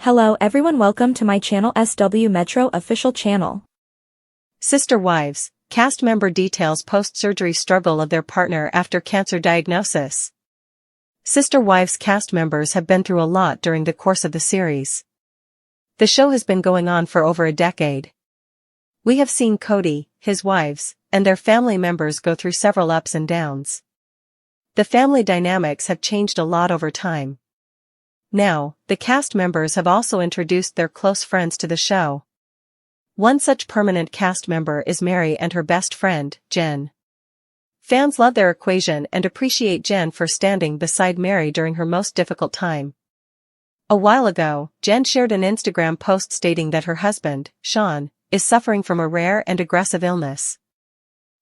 Hello everyone, welcome to my channel SW Metro official channel. Sister wives, cast member details post-surgery struggle of their partner after cancer diagnosis. Sister wives cast members have been through a lot during the course of the series. The show has been going on for over a decade. We have seen Kody, his wives, and their family members go through several ups and downs. The family dynamics have changed a lot over time. Now, the cast members have also introduced their close friends to the show. One such permanent cast member is Mary and her best friend, Jen. Fans love their equation and appreciate Jen for standing beside Mary during her most difficult time. A while ago, Jen shared an Instagram post stating that her husband, Sean, is suffering from a rare and aggressive illness.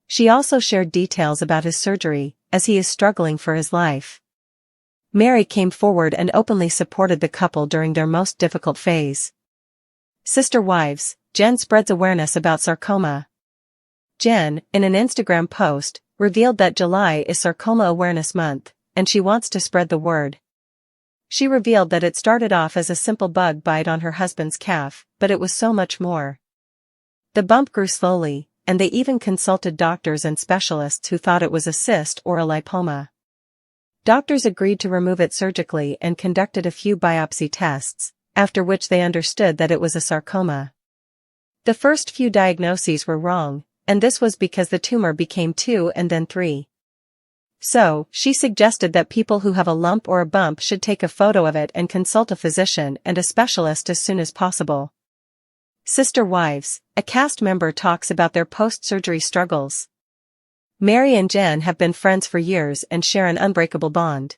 She also shared details about his surgery, as he is struggling for his life. Mary came forward and openly supported the couple during their most difficult phase. Sister wives, Jen spreads awareness about sarcoma. Jen, in an Instagram post, revealed that July is Sarcoma Awareness Month, and she wants to spread the word. She revealed that it started off as a simple bug bite on her husband's calf, but it was so much more. The bump grew slowly, and they even consulted doctors and specialists who thought it was a cyst or a lipoma. Doctors agreed to remove it surgically and conducted a few biopsy tests, after which they understood that it was a sarcoma. The first few diagnoses were wrong, and this was because the tumor became 2 and then 3. So, she suggested that people who have a lump or a bump should take a photo of it and consult a physician and a specialist as soon as possible. Sister wives, a cast member talks about their post-surgery struggles. Mary and Jen have been friends for years and share an unbreakable bond.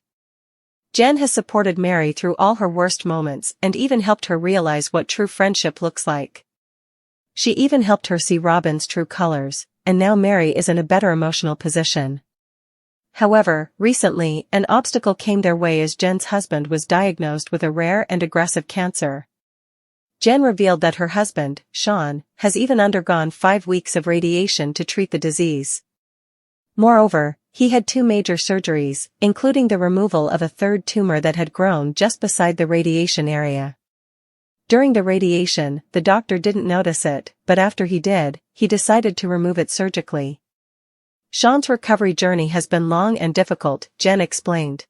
Jen has supported Mary through all her worst moments and even helped her realize what true friendship looks like. She even helped her see Robyn's true colors, and now Mary is in a better emotional position. However, recently, an obstacle came their way as Jen's husband was diagnosed with a rare and aggressive cancer. Jen revealed that her husband, Sean, has even undergone 5 weeks of radiation to treat the disease. Moreover, he had 2 major surgeries, including the removal of a 3rd tumor that had grown just beside the radiation area. During the radiation, the doctor didn't notice it, but after he did, he decided to remove it surgically. Sean's recovery journey has been long and difficult, Jen explained.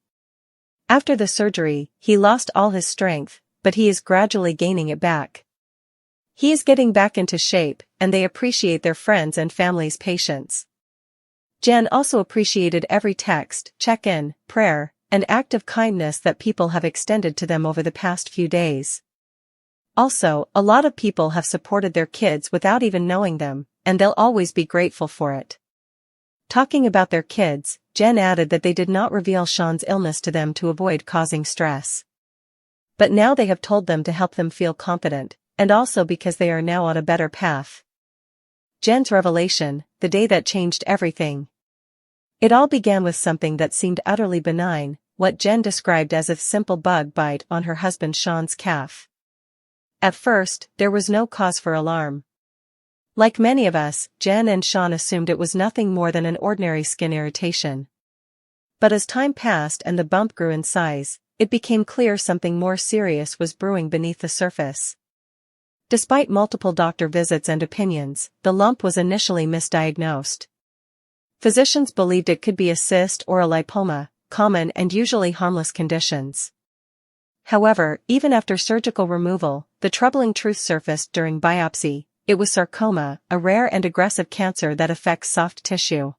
After the surgery, he lost all his strength, but he is gradually gaining it back. He is getting back into shape, and they appreciate their friends' and family's patience. Jen also appreciated every text, check-in, prayer, and act of kindness that people have extended to them over the past few days. Also, a lot of people have supported their kids without even knowing them, and they'll always be grateful for it. Talking about their kids, Jen added that they did not reveal Sean's illness to them to avoid causing stress. But now they have told them to help them feel confident, and also because they are now on a better path. Jen's revelation, the day that changed everything. It all began with something that seemed utterly benign, what Jen described as a simple bug bite on her husband Sean's calf. At first, there was no cause for alarm. Like many of us, Jen and Sean assumed it was nothing more than an ordinary skin irritation. But as time passed and the bump grew in size, it became clear something more serious was brewing beneath the surface. Despite multiple doctor visits and opinions, the lump was initially misdiagnosed. Physicians believed it could be a cyst or a lipoma, common and usually harmless conditions. However, even after surgical removal, the troubling truth surfaced during biopsy. It was sarcoma, a rare and aggressive cancer that affects soft tissue.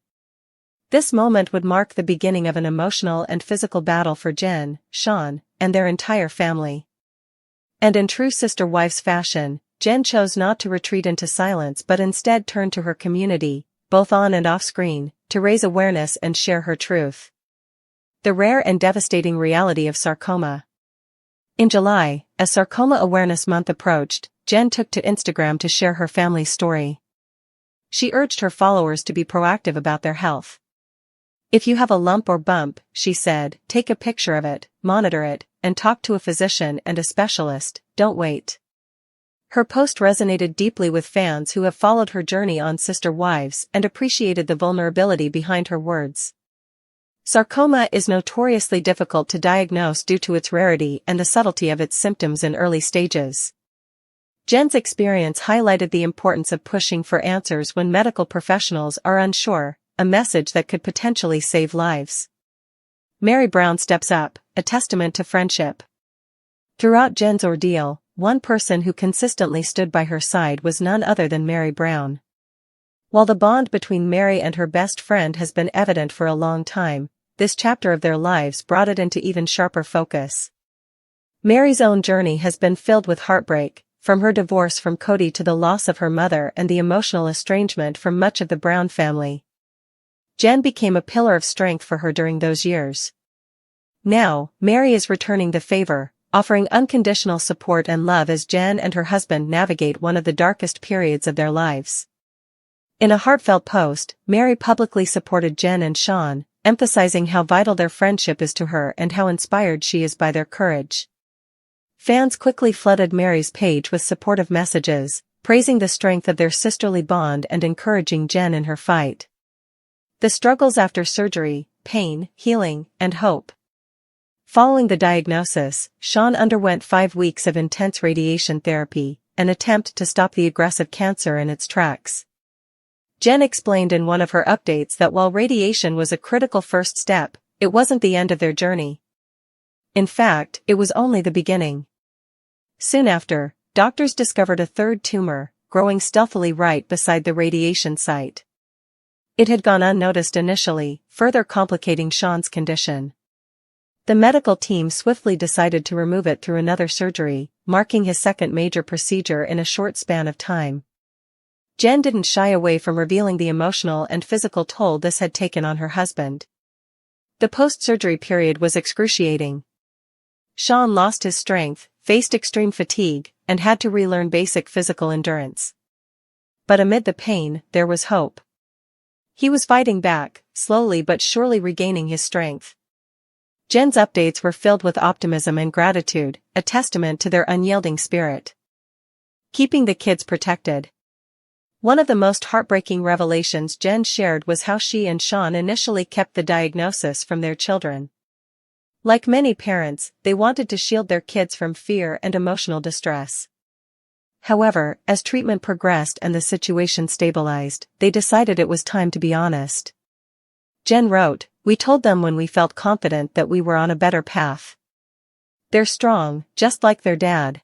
This moment would mark the beginning of an emotional and physical battle for Jen, Sean, and their entire family. And in true sister wives fashion, Jen chose not to retreat into silence but instead turned to her community, both on and off screen, to raise awareness and share her truth. The rare and devastating reality of sarcoma. In July, as Sarcoma Awareness Month approached, Jen took to Instagram to share her family's story. She urged her followers to be proactive about their health. If you have a lump or bump, she said, take a picture of it, monitor it, and talk to a physician and a specialist, don't wait. Her post resonated deeply with fans who have followed her journey on Sister Wives and appreciated the vulnerability behind her words. Sarcoma is notoriously difficult to diagnose due to its rarity and the subtlety of its symptoms in early stages. Jen's experience highlighted the importance of pushing for answers when medical professionals are unsure, a message that could potentially save lives. Mary Brown steps up, a testament to friendship. Throughout Jen's ordeal, one person who consistently stood by her side was none other than Mary Brown. While the bond between Mary and her best friend has been evident for a long time, this chapter of their lives brought it into even sharper focus. Mary's own journey has been filled with heartbreak, from her divorce from Kody to the loss of her mother and the emotional estrangement from much of the Brown family. Jen became a pillar of strength for her during those years. Now, Mary is returning the favor, offering unconditional support and love as Jen and her husband navigate one of the darkest periods of their lives. In a heartfelt post, Mary publicly supported Jen and Sean, emphasizing how vital their friendship is to her and how inspired she is by their courage. Fans quickly flooded Mary's page with supportive messages, praising the strength of their sisterly bond and encouraging Jen in her fight. The struggles after surgery, pain, healing, and hope. Following the diagnosis, Sean underwent 5 weeks of intense radiation therapy, an attempt to stop the aggressive cancer in its tracks. Jen explained in one of her updates that while radiation was a critical first step, it wasn't the end of their journey. In fact, it was only the beginning. Soon after, doctors discovered a third tumor, growing stealthily right beside the radiation site. It had gone unnoticed initially, further complicating Sean's condition. The medical team swiftly decided to remove it through another surgery, marking his second major procedure in a short span of time. Jen didn't shy away from revealing the emotional and physical toll this had taken on her husband. The post-surgery period was excruciating. Sean lost his strength, faced extreme fatigue, and had to relearn basic physical endurance. But amid the pain, there was hope. He was fighting back, slowly but surely regaining his strength. Jen's updates were filled with optimism and gratitude, a testament to their unyielding spirit. Keeping the kids protected. One of the most heartbreaking revelations Jen shared was how she and Sean initially kept the diagnosis from their children. Like many parents, they wanted to shield their kids from fear and emotional distress. However, as treatment progressed and the situation stabilized, they decided it was time to be honest. Jen wrote, "We told them when we felt confident that we were on a better path. They're strong, just like their dad."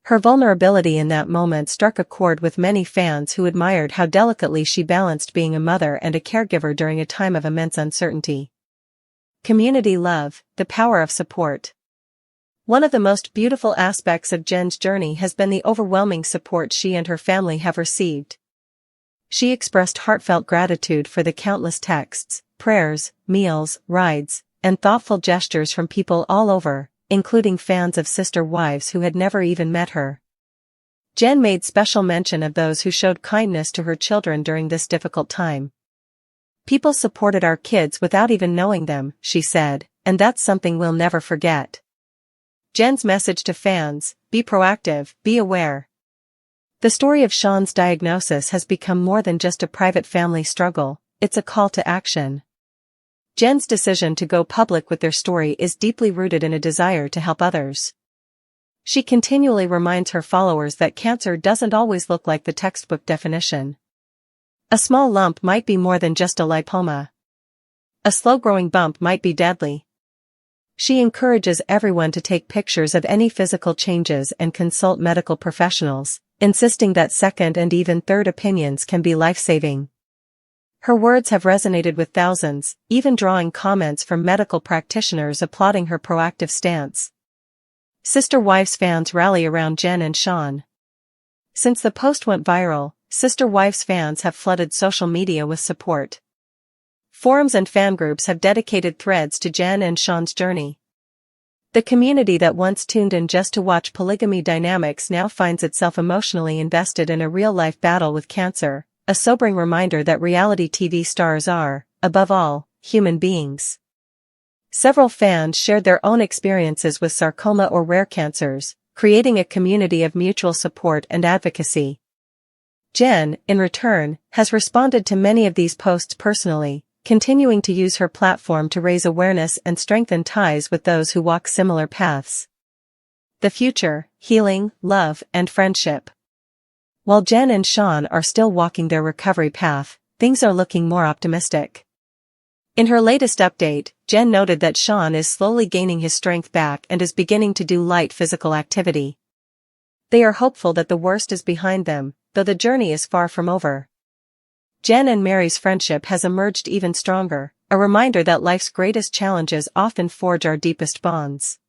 Her vulnerability in that moment struck a chord with many fans who admired how delicately she balanced being a mother and a caregiver during a time of immense uncertainty. Community love, the power of support. One of the most beautiful aspects of Jen's journey has been the overwhelming support she and her family have received. She expressed heartfelt gratitude for the countless texts, prayers, meals, rides, and thoughtful gestures from people all over, including fans of sister wives who had never even met her. Jen made special mention of those who showed kindness to her children during this difficult time. "People supported our kids without even knowing them," she said, "and that's something we'll never forget." Jen's message to fans: be proactive, be aware. The story of Sean's diagnosis has become more than just a private family struggle, it's a call to action. Jen's decision to go public with their story is deeply rooted in a desire to help others. She continually reminds her followers that cancer doesn't always look like the textbook definition. A small lump might be more than just a lipoma. A slow-growing bump might be deadly. She encourages everyone to take pictures of any physical changes and consult medical professionals, insisting that second and even third opinions can be life-saving. Her words have resonated with thousands, even drawing comments from medical practitioners applauding her proactive stance. Sister Wives fans rally around Jen and Sean. Since the post went viral, Sister Wives fans have flooded social media with support. Forums and fan groups have dedicated threads to Jen and Sean's journey. The community that once tuned in just to watch polygamy dynamics now finds itself emotionally invested in a real-life battle with cancer, a sobering reminder that reality TV stars are, above all, human beings. Several fans shared their own experiences with sarcoma or rare cancers, creating a community of mutual support and advocacy. Jen, in return, has responded to many of these posts personally, continuing to use her platform to raise awareness and strengthen ties with those who walk similar paths. The future: healing, love, and friendship. While Jen and Sean are still walking their recovery path, things are looking more optimistic. In her latest update, Jen noted that Sean is slowly gaining his strength back and is beginning to do light physical activity. They are hopeful that the worst is behind them, though the journey is far from over. Jen and Mary's friendship has emerged even stronger, a reminder that life's greatest challenges often forge our deepest bonds.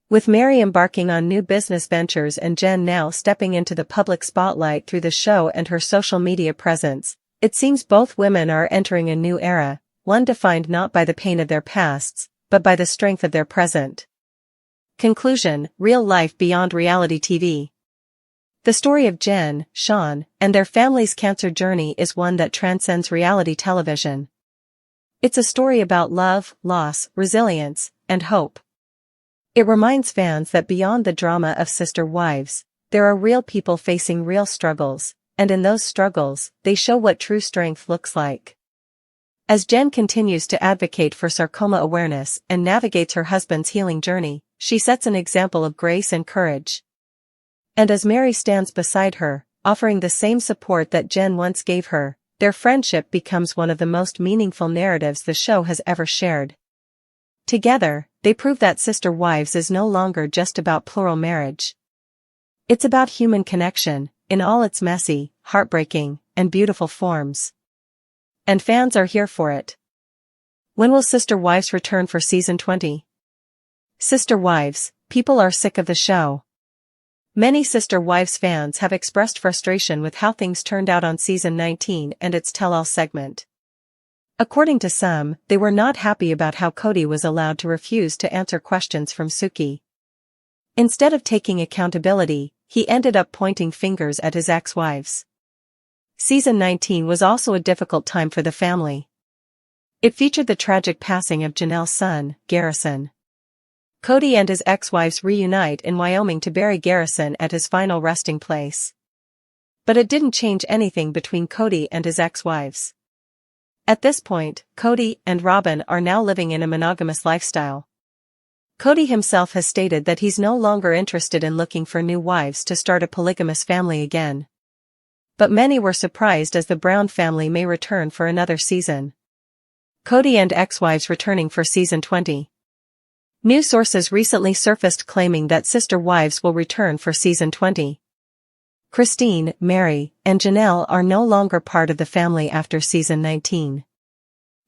With Mary embarking on new business ventures and Jen now stepping into the public spotlight through the show and her social media presence, it seems both women are entering a new era, one defined not by the pain of their pasts, but by the strength of their present. Conclusion: real life beyond reality TV. The story of Jen, Sean, and their family's cancer journey is one that transcends reality television. It's a story about love, loss, resilience, and hope. It reminds fans that beyond the drama of sister wives, there are real people facing real struggles, and in those struggles, they show what true strength looks like. As Jen continues to advocate for sarcoma awareness and navigates her husband's healing journey, she sets an example of grace and courage. And as Mary stands beside her, offering the same support that Jen once gave her, their friendship becomes one of the most meaningful narratives the show has ever shared. Together, they prove that Sister Wives is no longer just about plural marriage. It's about human connection, in all its messy, heartbreaking, and beautiful forms. And fans are here for it. When will Sister Wives return for season 20? Sister Wives, people are sick of the show. Many Sister Wives fans have expressed frustration with how things turned out on season 19 and its tell-all segment. According to some, they were not happy about how Kody was allowed to refuse to answer questions from Suki. Instead of taking accountability, he ended up pointing fingers at his ex-wives. Season 19 was also a difficult time for the family. It featured the tragic passing of Janelle's son, Garrison. Kody and his ex-wives reunite in Wyoming to bury Garrison at his final resting place. But it didn't change anything between Kody and his ex-wives. At this point, Kody and Robyn are now living in a monogamous lifestyle. Kody himself has stated that he's no longer interested in looking for new wives to start a polygamous family again. But many were surprised as the Brown family may return for another season. Kody and ex-wives returning for season 20. New sources recently surfaced claiming that Sister Wives will return for season 20. Christine, Mary, and Janelle are no longer part of the family after season 19.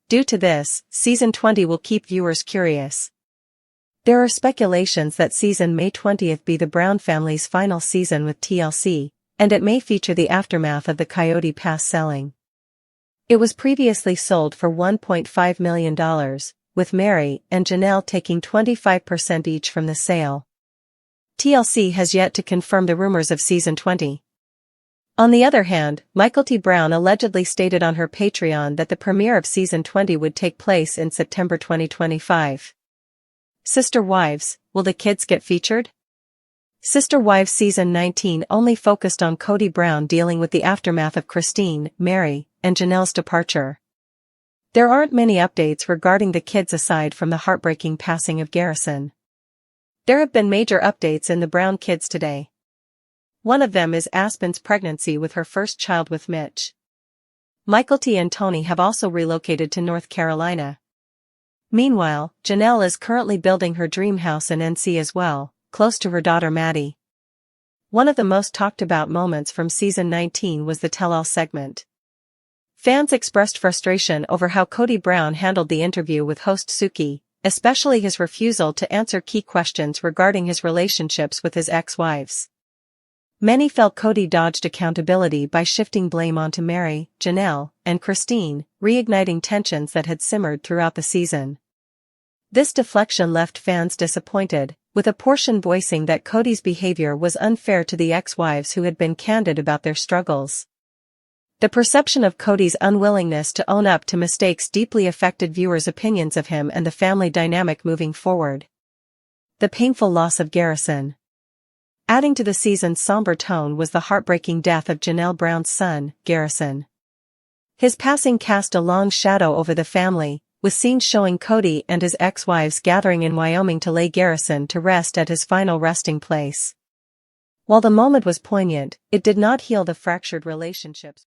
Due to this, season 20 will keep viewers curious. There are speculations that season May 20th be the Brown family's final season with TLC, and it may feature the aftermath of the Coyote Pass selling. It was previously sold for $1.5 million, with Mary and Janelle taking 25% each from the sale. TLC has yet to confirm the rumors of season 20. On the other hand, Michael T. Brown allegedly stated on her Patreon that the premiere of season 20 would take place in September 2025. Sister Wives, will the kids get featured? Sister Wives season 19 only focused on Kody Brown dealing with the aftermath of Christine, Mary, and Janelle's departure. There aren't many updates regarding the kids aside from the heartbreaking passing of Garrison. There have been major updates in the Brown kids today. One of them is Aspen's pregnancy with her first child with Mitch. Michael T. and Tony have also relocated to North Carolina. Meanwhile, Janelle is currently building her dream house in NC as well, close to her daughter Maddie. One of the most talked about moments from season 19 was the tell-all segment. Fans expressed frustration over how Kody Brown handled the interview with host Suki, especially his refusal to answer key questions regarding his relationships with his ex-wives. Many felt Kody dodged accountability by shifting blame onto Mary, Janelle, and Christine, reigniting tensions that had simmered throughout the season. This deflection left fans disappointed, with a portion voicing that Kody's behavior was unfair to the ex-wives who had been candid about their struggles. The perception of Kody's unwillingness to own up to mistakes deeply affected viewers' opinions of him and the family dynamic moving forward. The painful loss of Garrison. Adding to the season's somber tone was the heartbreaking death of Janelle Brown's son, Garrison. His passing cast a long shadow over the family, with scenes showing Kody and his ex-wives gathering in Wyoming to lay garrison to rest at his final resting place. While the moment was poignant, it did not heal the fractured relationships.